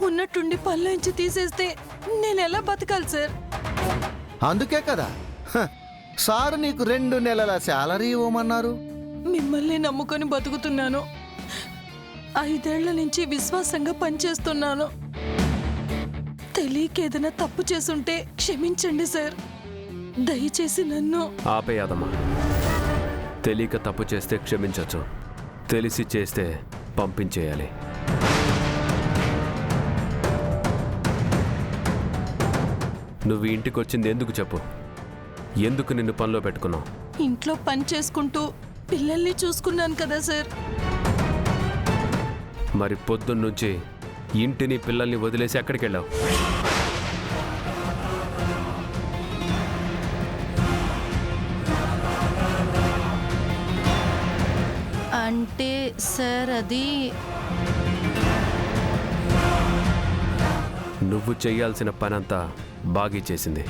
ఉన్నట్టుండి పళ్ళలోంచి తీసేస్తే నేను ఎలా బతకాలి సార్? అందుకే కదా సార్ నీకు 2 నెలల శాలరీ ఇవ్వమన్నారు. మిమ్మల్ని నమ్ముకొని బతుకుతున్నాను. 5 ఏళ్ల నుంచి విశ్వాసంగా పనిచేస్తున్నాను. తెలియక ఏదైనా తప్పు చేసుంటే క్షమించండి సార్. దయచేసి నన్ను ఆపేయాదమ్మా. తెలియక తప్పు చేస్తే క్షమించవచ్చు, తెలిసి చేస్తే పంపించేయాలి. నువ్వు ఇంటికి వచ్చింది ఎందుకు చెప్పు? ఎందుకు నిన్ను పనిలో పెట్టుకున్నావు? ఇంట్లో పని చేసుకుంటూ పిల్లల్ని చూసుకున్నాను కదా సార్. మరి పొద్దున్నుంచి ఇంటిని పిల్లల్ని వదిలేసి ఎక్కడికి వెళ్ళావు? అంటే సార్ అది నువ్వు చెయ్యాల్సిన పనంతా బాగా చేసింది.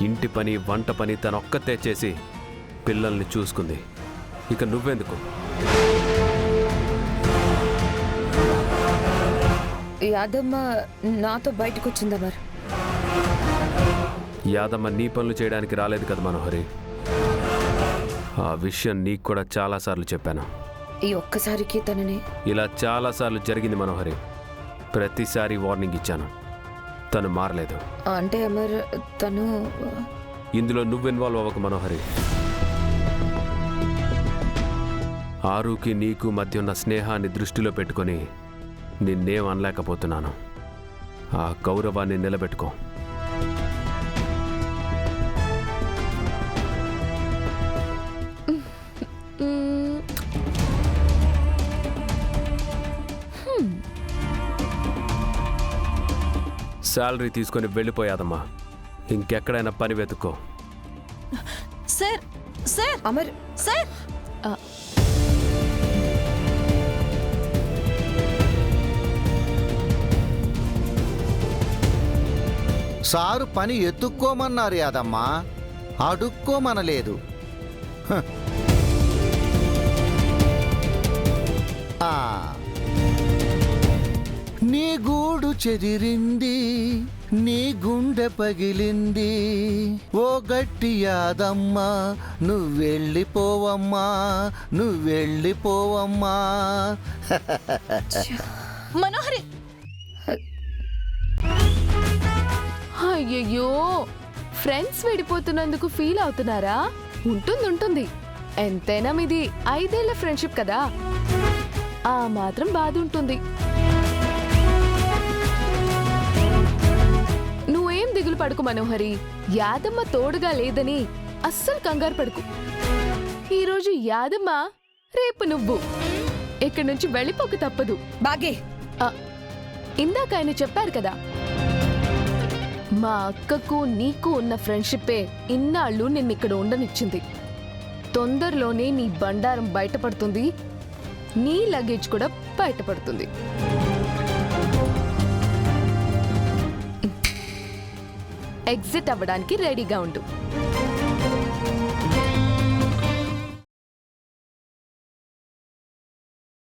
ఇంటి పని వంట పని తనొక్కతే చేసి పిల్లల్ని చూసుకుంది. ఇక నువ్వెందుకు? యాదమ్మ నాతో బయటకు వచ్చిందా మరి? యాదమ్మ నీ పనులు చేయడానికి రాలేదు కదా మనోహరి. ఆ విషయం నీకు కూడా చాలాసార్లు చెప్పాను. ఈ ఒక్కసారికి తనని ఇలా చాలాసార్లు జరిగింది మనోహరి. ప్రతిసారి వార్నింగ్ ఇచ్చాను, తను మారలేదు. అంటే అమర్ తను ఇందులో నువ్వు ఇన్వాల్వ్ అవ్వకు మనోహరి. ఆరుకి నీకు మధ్య ఉన్న స్నేహాన్ని దృష్టిలో పెట్టుకొని నిన్నేం అనలేకపోతున్నాను. ఆ గౌరవాన్ని నిలబెట్టుకో. శాలరీ తీసుకొని వెళ్ళిపోయాదమ్మా. ఇంకెక్కడైనా పని వెతుక్కో. Sir sir Amar sir sir పని ఎత్తుక్కోమన్నారు యాదమ్మా, అడుక్కోమనలేదు. నీ గూడు చెదిరింది, నీ గుండె పగిలింది, ఓ గట్టి యాదమ్మా నువ్వెళ్ళిపోవమ్మా, నువ్వెళ్ళిపోవమ్మా. మనోహరి, అయ్యయ్యో, ఫ్రెండ్స్ విడిపోతున్నందుకు ఫీల్ అవుతున్నారా? ఉంటుంది. ఎంతైనా మీది 5 ఏళ్ల ఫ్రెండ్షిప్ కదా, ఆ మాత్రం బాధ ఉంటుంది. నువ్వేం దిగులు పడుకు మనోహరి. యాదమ్మ తోడుగా లేదని అస్సలు కంగారు పడుకు. ఈరోజు యాదమ్మ, రేపు నువ్వు. ఇక్కడి నుంచి వెళ్ళిపోక తప్పదు. బాగే ఇందాక ఆయన చెప్పారు కదా, మా అక్కకు నీకు ఉన్న ఫ్రెండ్షిప్పే ఇన్నాళ్ళు నిన్నిక్కడ ఉండనిచ్చింది. తొందరలోనే నీ బండారం బయటపడుతుంది, నీ లగేజ్ కూడా బయటపడుతుంది. ఎగ్జిట్ అవ్వడానికి రెడీగా ఉండు.